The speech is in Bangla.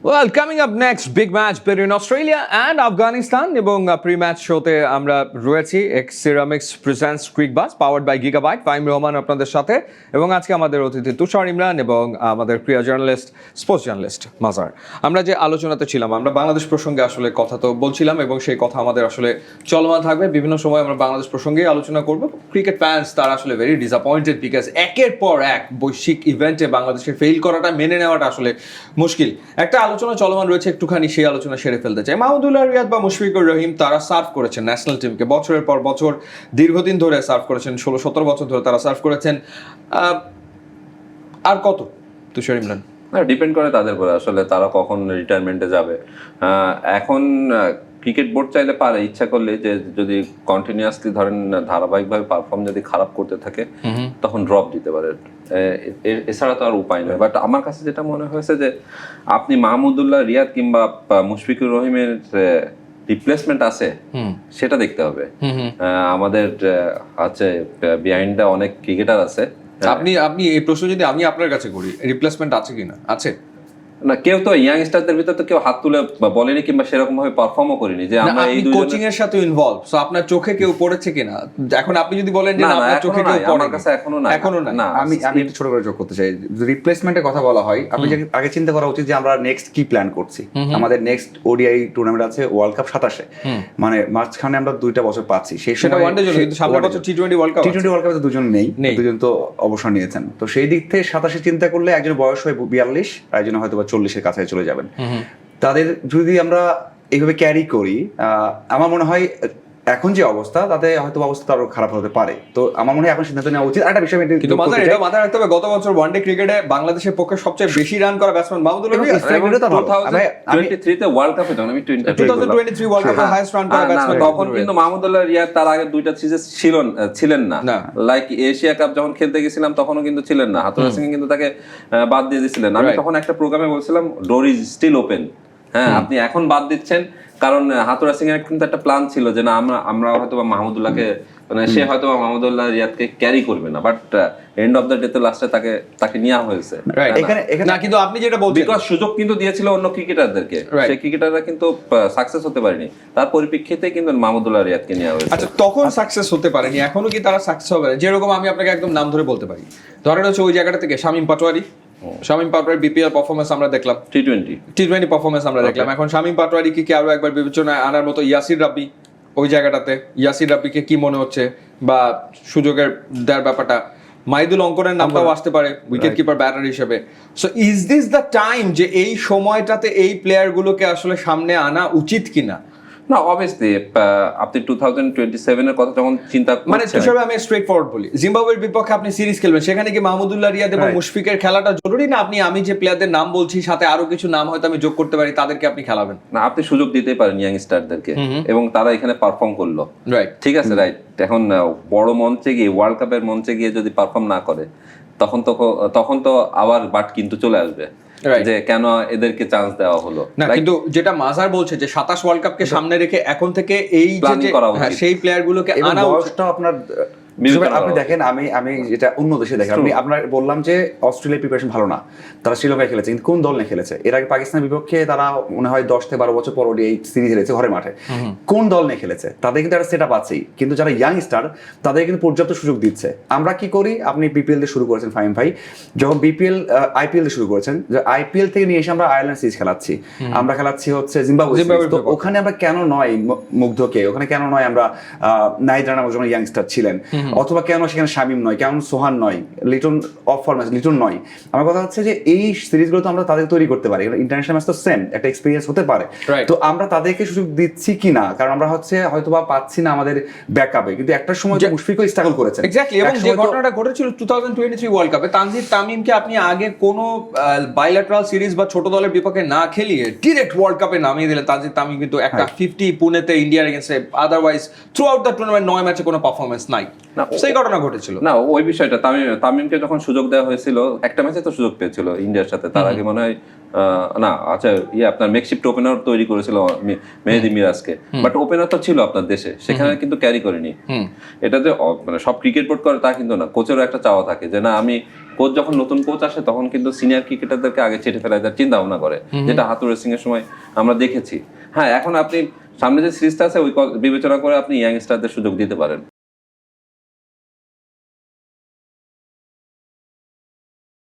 Well, coming up next, big match between Australia and Afghanistan এবং প্রি-ম্যাচ শোতে আমরা রয়েছি X ceramics presents Cricbuzz powered by Gigabyte. Fahim Rahman আপনাদের সাথে, এবং আজকে আমাদের অতিথি তুষার ইমরান এবং আমাদের প্রিয় জার্নালিস্ট, স্পোর্টস জার্নালিস্ট মাজার। আমরা যে আলোচনাতে ছিলাম, আমরা বাংলাদেশ প্রসঙ্গে আসলে কথা তো বলছিলাম এবং সেই কথা আমাদের আসলে চলমান থাকবে। বিভিন্ন সময় আমরা বাংলাদেশ প্রসঙ্গেই আলোচনা করব। ক্রিকেট ফ্যান্স তারা আসলে ভেরি ডিসঅ্যাপয়েন্টেড বিকজ একের পর এক বৈশ্বিক ইভেন্টে বাংলাদেশের ফেল করাটা মেনে নেওয়াটা আসলে মুশকিল। একটা আলোচনা চলমান রয়েছে, একটুখানি সেই আলোচনা সেরে ফেলতে চাই। মাহমুদুল্লাহ রিয়াদ বা মুশফিকুর রহিম তারা সার্ভ করেছেন ন্যাশনাল টিমকে, বছরের পর বছর দীর্ঘদিন ধরে সার্ভ করেছেন, 16-17 বছর ধরে তারা সার্ভ করেছেন। আর কত তুষার ইমরান? ডিপেন্ড করে তাদের উপরে, আসলে তারা কখন রিটায়ারমেন্টে যাবে। এখন ক্রিকেট বোর্ড চাইলে পারে, ইচ্ছা করলে, যে যদি কন্টিনিউয়াসলি ধরেন ধারাবাহিকভাবে পারফর্ম যদি খারাপ করতে থাকে তখন ড্রপ দিতে পারে, এছাড়া তো আর উপায় নয়। বাট আমার কাছে যেটা মনে হয়েছে যে আপনি মাহমুদুল্লাহ রিয়াদ কিংবা মুশফিকুর রহিমের রিপ্লেসমেন্ট আছে সেটা দেখতে হবে। আমাদের আছে বিহাইন্ডে অনেক ক্রিকেটার আছে। আপনি এই প্রশ্ন যদি আমি আপনার কাছে করি, রিপ্লেসমেন্ট আছে কিনা? আছে না, কেউ তো ইয়াংস্টারদের ভিতর তো কেউ হাত তুলে বলেনি কিংবা সেরকম ভাবে পারফর্মও করিনি যে আমরা এই দুজন কোচিং এর সাথে ইনভলভ। সো আপনার চোখে কেউ পড়েছে কিনা? এখন আপনি যদি বলেন যে না, আপনার চোখে কেউ পড়ে, আমার কাছে এখনো না। আমি একটু ছোট করে যোগ করতে চাই। রিপ্লেসমেন্টের কথা বলা হয়, আপনি আগে চিন্তা করা উচিত যে আমরা নেক্সট কি প্ল্যান করছি। আমাদের নেক্সট ওডিআই টুর্নামেন্ট আছে ওয়ার্ল্ড কাপ 27-এ, মানে মাঝখানে আমরা 2টা বছর পাচ্ছি। সেই সময় ওয়ানডে জন্য, কিন্তু সামনের বছর T20 world cup, T20 world কাপে তো দুজন নেই, দুজন তো অবসর নিয়েছেন। তো সেই দিক থেকে 27 চিন্তা করলে একজন বয়স হয় 42 আর একজন হয়তো বা 40-এর কাছে চলে যাবেন। তাদের যদি আমরা এইভাবে ক্যারি করি, আমার মনে হয় এখন যে অবস্থা তাতে হয়তো অবস্থা আরো খারাপ হতে পারে। তো আমার মনে হয় এখন সিদ্ধান্ত নেওয়া উচিত। একটা বিষয় কিন্তু এটা মাথায় রাখতে হবে, গত বছর ওয়ানডে ক্রিকেটে বাংলাদেশের পক্ষে সবচেয়ে বেশি রান করা ব্যাটসম্যান মাহমুদুল্লাহ রিয়াদ। 2023 তে ওয়ার্ল্ড কাপে যখন আমি 2023 ওয়ার্ল্ড কাপে হাইয়েস্ট রান করা ব্যাটসম্যান তখন কিন্তু মাহমুদুল্লাহ রিয়াদ তার আগে দুইটা সিরিজ ছিলেন না। লাইক এশিয়া কাপ যখন খেলতে গেছিলাম তখনও কিন্তু ছিলেন না। হাতুড়া সিং কিন্তু তাকে বাদ দিয়ে দিয়েছিলেন। আমি তখন একটা প্রোগ্রামে বলছিলাম ডোর ইজ স্টিল ওপেন। হ্যাঁ, আপনি এখন বাদ দিচ্ছেন কারণ হাতুড়া সিং এর কিন্তু একটা প্ল্যান ছিল যে না আমরা হয়তো মাহমুদুল্লাহকে, মানে সে হয়তো মাহমুদুল্লাহ রিয়াদকে ক্যারি করবে না, but end of the day তে লাস্টে তাকে নেওয়া হয়েছে। না, কিন্তু আপনি যেটা বলছেন, বিকজ সুযোগ কিন্তু দিয়েছিল অন্য ক্রিকেটারদেরকে, সেই ক্রিকেটাররা কিন্তু সাকসেস হতে পারেনি, তার পরিপ্রেক্ষিতে কিন্তু মাহমুদুল্লাহ রিয়াদকে নেওয়া হয়েছে। আচ্ছা, তখন সাকসেস হতে পারেনি, এখনো কি তারা সাকসেস হবে? যেরকম আমি আপনাকে একদম নাম ধরে বলতে পারি, ধরেন হচ্ছে ওই জায়গাটা থেকে শামীম পাটোয়ারি বিপিএল পারফরমেন্স আমরা দেখলাম, টি20 পারফরমেন্স আমরা দেখলাম। এখন শামীম পাটোয়ারিকে কি আরো একবার বিবেচনায় আনার মতো? ইয়াসির রাব্বি ওই জায়গাটাতে, ইয়াসির রাব্বিকে কি মনে হচ্ছে বা সুযোগের দেওয়ার ব্যাপারটা? মাইদুল অঙ্কনের নামটাও আসতে পারে উইকেট কিপার ব্যাটার হিসেবে। So is this the time যে এই সময়টাতে এই প্লেয়ারগুলোকে আসলে সামনে আনা উচিত কিনা? না, অবভিয়াসলি আপনি 2027 এর কথা যখন চিন্তা করছেন, মানে তুষার, আমি স্ট্রেট ফরওয়ার্ড বলি, জিম্বাবুয়ের বিপক্ষে আপনি সিরিজ খেলবেন, সেখানে কি মাহমুদুল্লাহ রিয়াদ এবং মুশফিকের খেলাটা জরুরি না? আমি যে প্লেয়ারদের নাম বলছি সাথে আরো কিছু নাম হয়তো আমি যোগ করতে পারি, তাদেরকে আপনি খেলাবেন না? আপনি সুযোগ দিতেই পারেন ইয়াং স্টারদেরকে, এবং তারা এখানে পারফর্ম করলো, রাইট? ঠিক আছে, রাইট। এখন বড় মঞ্চে গিয়ে, ওয়ার্ল্ড কাপের মঞ্চে গিয়ে যদি পারফর্ম না করে তখন তো আবার বাট কিন্তু চলে আসবে যে কেন এদেরকে চান্স দেওয়া হলো না। কিন্তু যেটা মাজার বলছে যে 27 ওয়ার্ল্ড কাপকে সামনে রেখে এখন থেকে এই যে সেই প্লেয়ারগুলোকে আনা বয়সটা আপনার আপনি দেখেন, আমি যেটা অন্য দেশে দেখেন, আমি আপনার বললাম যে অস্ট্রেলিয়ার প্রিপারেশন ভালো না, তারা শ্রীলঙ্কায় খেলেছে, কিন্তু কোন দল নিয়ে খেলেছে? এর আগে পাকিস্তানের বিপক্ষে তারা মনে হয় 10 থেকে 12 বছর পর এই সিরিজ খেলেছে ঘরের মাঠে। কোন দল নিয়ে খেলেছে? তাদের কিন্তু একটা সেট আপ আছেই, কিন্তু যারা ইয়াং স্টার তাদের কিন্তু পর্যাপ্ত সুযোগ দিচ্ছে। আমরা কি করি? আপনি বিপিএল দিয়ে শুরু করেছেন ফাহিম ভাই, যখন আইপিএল দিয়ে শুরু করেছেন, যে আইপিএল থেকে নিয়ে এসে আমরা আয়ারল্যান্ড সিরিজ খেলাচ্ছি, আমরা খেলাচ্ছি হচ্ছে জিম্বাবুয়ে। তো ওখানে আমরা কেন নয় মুগ্ধকে, ওখানে কেন নয় আমরা নাহিদ রানা যখন ইয়াংস্টার ছিলেন, অথবা কেন সেখানে শামীম নয়, কেন সোহান নয়, লিটন অফ ফরম্যাট লিটন নয়? আমার কথা হচ্ছে যে এই সিরিজগুলো তো আমরা তাদের তৈরি করতে পারি, ইন্টারন্যাশনাল ম্যাচ তো সেম একটা এক্সপেরিয়েন্স হতে পারে। তো আমরা তাদেরকে সুযোগ দিচ্ছি কিনা? কারণ আমরা হয়তো বা পাচ্ছি না আমাদের ব্যাকআপে, কিন্তু একটা সময় মুশফিকও স্ট্রাগল করেছে। এক্স্যাক্টলি। এবং যে ঘটনাটা ঘটেছিল 2023 ওয়ার্ল্ড কাপে, তানজিদ তামিমকে আপনি আগে কোনো বাইল্যাটারাল সিরিজ বা ছোট দলের বিপক্ষে না খেলিয়ে ডিরেক্ট ওয়ার্ল্ড কাপে নামিয়ে দিলেন। তানজিদ তামিম কিন্তু একটা 50 পুনেতে ইন্ডিয়ার এগেইনস্টে, otherwise throughout the tournament 9 ম্যাচে কোনো পারফরমেন্স নাই। সেই ঘটনা ঘটেছিল না, ওই বিষয়টা তামিমকে যখন সুযোগ দেওয়া হয়েছিল, একটা ম্যাচে তো সুযোগ পেয়েছিল ইন্ডিয়ার সাথে, তার আগে মনে হয় না, আচ্ছা আপনার মেকশিফট ওপেনার তৈরি করেছিল মেহেদী মিরাজকে, বাট ওপেনার তো ছিল আপনার দেশে, সেখানে কিন্তু ক্যারি করেনি। এটা যে মানে সব ক্রিকেট বোর্ড করে তা কিন্তু না, কোচেরও একটা চাওয়া থাকে যে না আমি কোচ যখন নতুন কোচ আসে তখন কিন্তু সিনিয়র ক্রিকেটারদেরকে আগে ছেটে ফেলা যায় চিন্তা ভাবনা করে, যেটা হাতুড় রেসিং এর সময় আমরা দেখেছি। হ্যাঁ, এখন আপনি সামনে যে সিরিজটা আছে ওই বিবেচনা করে আপনি ইয়াং স্টারদের সুযোগ দিতে পারেন।